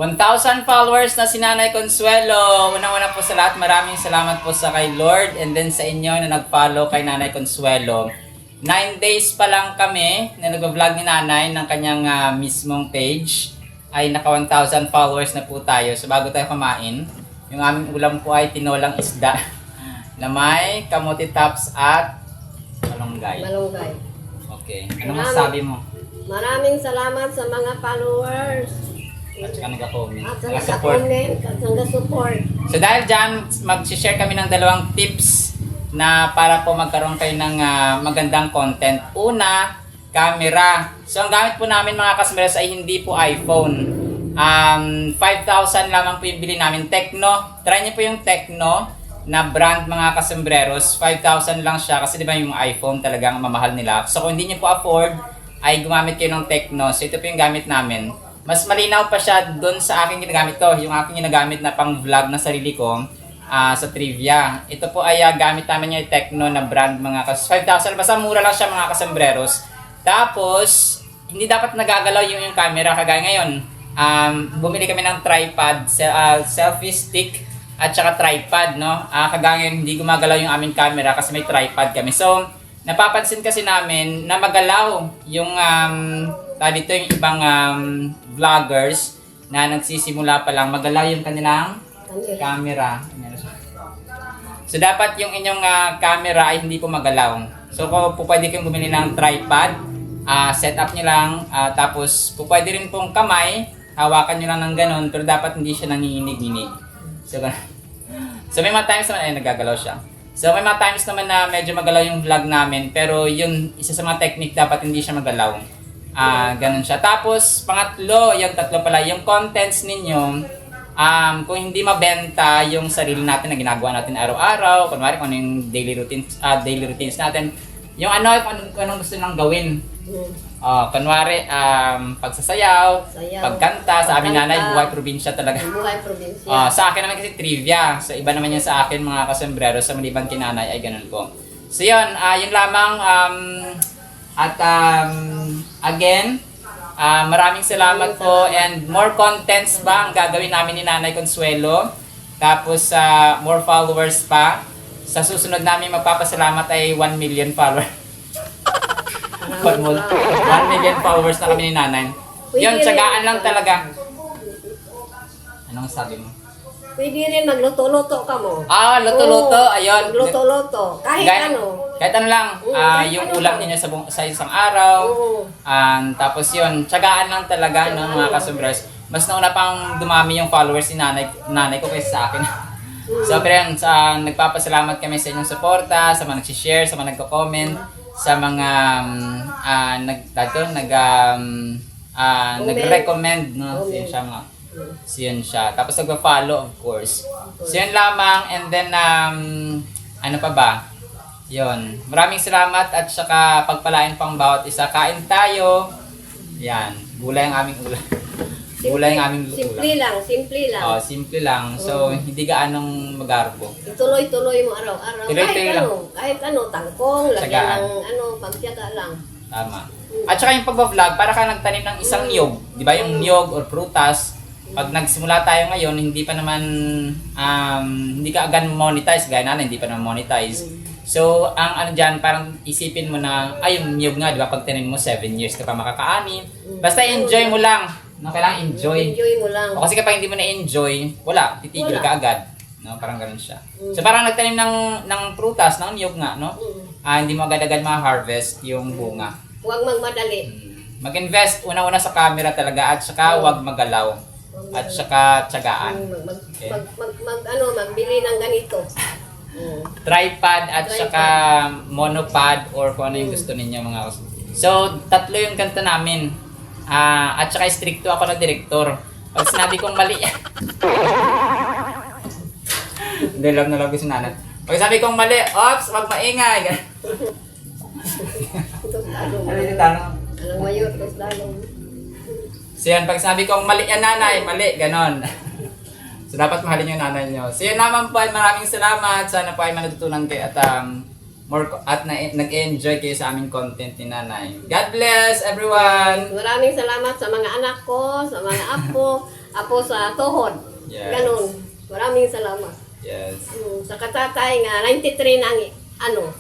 1,000 followers na si Nanay Consuelo. Unang-una po sa lahat, maraming salamat po sa kay Lord and then sa inyo na nag-follow kay Nanay Consuelo. 9 days pa lang kami na nag-vlog ni Nanay ng kanyang mismong page. Ay naka 1,000 followers na po tayo. So bago tayo kumain, yung aming ulam po ay tinolang isda na may kamote tops at malunggay. Malunggay. Okay. Ano masasabi mo? Maraming salamat sa mga followers. At saka nag-comment. At sa Nag-support. nag-comment at sa nag-support. So dahil dyan, mag-share kami ng dalawang tips na para po magkaroon kayo ng magandang content. Una, camera. So ang gamit po namin mga kasmeres ay hindi po iPhone. 5,000 lamang po yung bili namin. Tecno. Try niyo po yung Tecno na brand mga kasembreros. 5,000 lang siya kasi di ba yung iPhone talagang mamahal nila. So kung hindi niyo po afford, ay gumamit kayo ng Tecno. So ito po yung gamit namin. Mas malinaw pa siya doon sa aking ginagamit ko. Yung aking ginagamit na pang vlog na sarili ko sa trivia. Ito po ay gamit namin yung Tecno na brand mga 5,000. Basta mura lang siya mga kasembreros. Tapos, hindi dapat nagagalaw yung camera. Kagaya ngayon, bumili kami ng tripod, selfie stick, at saka tripod. No? Kagaya ngayon, hindi gumagalaw yung aming camera kasi may tripod kami. So, napapansin kasi namin na magalaw yung dito yung ibang vloggers na nagsisimula pa lang, magalaw yung kanilang camera. So dapat yung inyong camera ay hindi po magalaw. So kung pwede kayong bumili ng tripod, set up nyo lang, tapos pwede rin pong kamay, hawakan nyo lang ng ganun, pero dapat hindi siya nanginginig-inig. So may mga times naman ay nagagalaw siya. So may mga times naman na medyo magalaw yung vlog namin, pero yun, isa sa mga technique dapat hindi siya magalaw. Ganun siya. Tapos, pangatlo, yung tatlo pala, yung contents ninyo, kung hindi mabenta yung sarili natin na ginagawa natin araw-araw, kunwari kung ano yung daily routines natin, yung kung anong gusto nang gawin. Kunwari, pagsasayaw, pagkanta, sa amin nanay, buhay probinsya talaga. Buhay probinsya. Sa akin naman kasi trivia. So, iba naman yan sa akin, mga kasembrero, sa maliban kinanay, ay ganun po. So, yun lamang, again, maraming salamat po and more contents ba ang gagawin namin ni Nanay Consuelo. Tapos more followers pa. Sa susunod namin magpapasalamat ay 1 million followers. 1 million followers na kami ni Nanay. Yun, tsagaan lang talaga. Anong sabi mo? Pwede rin magluto-luto ka mo. Luto-luto, ayun. Luto-luto. Kahit ano. Kahit ano lang, yung ulam ninyo sa isang araw. Tapos yun, tsagaan lang talaga ng mga kasubres. Mas nauna pang dumami yung followers ni nanay ko kaysa sa akin. So, pero yun, nagpapasalamat kami sa inyong suporta, sa mga nag-share, sa mga nagko-comment, sa mga nag-recommend, no? Siyan siya. Tapos nagpa-follow, of course. Siyan lamang, and then, ano pa ba? Yon. Maraming salamat at saka pagpalain pang bawat isa. Kain tayo. Yan. Gulay ang aming ulam. Gulay ang aming ulam. Simple lang. Simple lang. So, hindi gaanong magarbo. Ituloy-tuloy mo araw-araw. Tuloy-tuloy lang. Kahit ano, tangkong, lagyan ng pagtiyaga lang. Tama. At saka yung pag-vlog, para ka nagtanim ng isang niyog. Di ba yung niyog or prutas? Pag nagsimula tayo ngayon, hindi pa naman, hindi ka agad monetize. Gaya natin, hindi pa naman monetize. So, ang ano dyan, parang isipin mo na, yung niyog nga, di ba, pag tanim mo, 7 years ka pa makakaani. Basta enjoy mo lang. No, kailangan enjoy. Enjoy mo lang. Kasi kapag hindi mo na-enjoy, wala, titigil ka agad. No, parang ganun siya. So, parang nagtanim ng prutas, ng niyog nga, no? Hindi mo agad-agad ma-harvest yung bunga. Huwag magmadali. Mag-invest una-una sa camera talaga at saka huwag magalaw. At saka tsagaan. Magbili ng ganito. Tripod at saka monopod or kung ano yung gusto ninyo mga kas. So, tatlo yung kanta namin. At saka stricto ako na direktor. Pag sinabi kong mali, hindi lang nalago si Nanay. Pag sabi kong mali, ops, wag maingay. Ano yung tanong? Alang mayor, tos lalong. So yan, pag sabi kong mali yan nanay, mali, ganon. So dapat mahalin yung nanay nyo. So yan naman po, maraming salamat. Sana po ay matutunan kayo at nag-enjoy kayo sa aming content ni nanay. God bless everyone! Maraming salamat sa mga anak ko, sa mga apo, apo sa tuhod. Yes. Ganun. Maraming salamat. Yes. Sa katatay nga, 93 na ang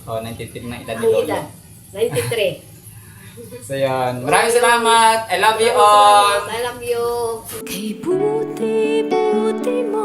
Oh, 93 na edad ni ang Lolo. edad. 93. So yun. Maraming salamat. I love you all. I love you. Kay buti-buti mo